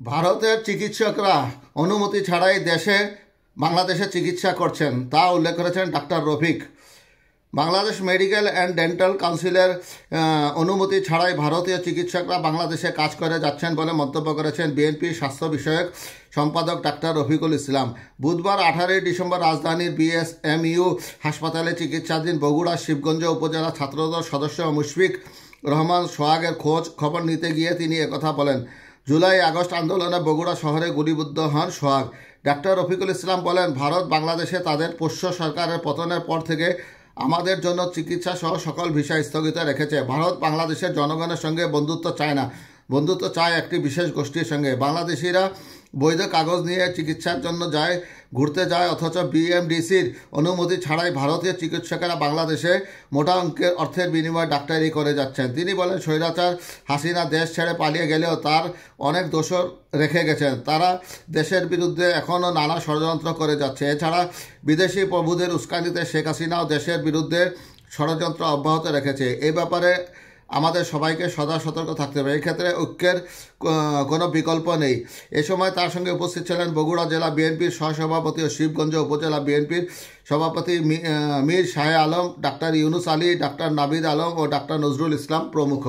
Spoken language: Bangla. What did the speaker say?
ভারতের চিকিৎসকরা অনুমতি ছাড়াই বাংলাদেশে চিকিৎসা করছেন তা উল্লেখ করেছেন doctor Rafiq. Bangladesh medical and dental কাউন্সিলের অনুমতি ছাড়াই ভারতীয় চিকিৎসকরা বাংলাদেশে কাজ করে যাচ্ছেন বলে মন্তব্য করেছেন বিএনপির স্বাস্থ্য বিষয়ক সম্পাদক ডাক্তার রফিকুল ইসলাম। বুধবার 18 ডিসেম্বর রাজধানীর বিএসএমইউ হাসপাতালে চিকিৎসাধীন বগুড়া শিবগঞ্জ উপজেলা ছাত্রদল সদস্য মুশফিক রহমান সোহাগের খবর নিতে গিয়ে তিনি একথা বলেন। জুলাই আগস্ট আন্দোলনে বগুড়া শহরে গুলিবিদ্ধ হন সোহাগ। ডাক্তার রফিকুল ইসলাম বলেন, ভারত বাংলাদেশে তাদের পোষ্য সরকারের পতনের পর থেকে আমাদের জন্য চিকিৎসা সহ সকল ভিসা স্থগিত রেখেছে। ভারত বাংলাদেশের জনগণের সঙ্গে বন্ধুত্ব চায় না, বন্ধুত্ব চায় একটি বিশেষ গোষ্ঠীর সঙ্গে। বাংলাদেশিরা বৈধ কাগজ নিয়ে চিকিৎসার জন্য ঘুরতে যায়, অথচ বিএমডিসির অনুমতি ছাড়াই ভারতীয় চিকিৎসকেরা বাংলাদেশে মোটা অঙ্কের অর্থের বিনিময়ে ডাক্তারি করে যাচ্ছেন। তিনি বলেন, স্বৈরাচার হাসিনা দেশ ছেড়ে পালিয়ে গেলেও তার অনেক দোসর রেখে গেছেন। তারা দেশের বিরুদ্ধে এখনও নানা ষড়যন্ত্র করে যাচ্ছে। এছাড়া বিদেশি প্রভুদের উস্কানিতে শেখ হাসিনাও দেশের বিরুদ্ধে ষড়যন্ত্র অব্যাহত রেখেছে। এই ব্যাপারে আমাদের সবাইকে সদা সতর্ক থাকতে হবে। এই ক্ষেত্রে ঐক্যের কোনো বিকল্প নেই। এ সময় তার সঙ্গে উপস্থিত ছিলেন বগুড়া জেলা বিএনপির সহসভাপতি ও শিবগঞ্জ উপজেলা বিএনপির সভাপতি মীর শাহে আলম, ডাক্তার ইউনুস আলী, ডাক্তার নাবিদ আলম ও ডাক্তার নজরুল ইসলাম প্রমুখ।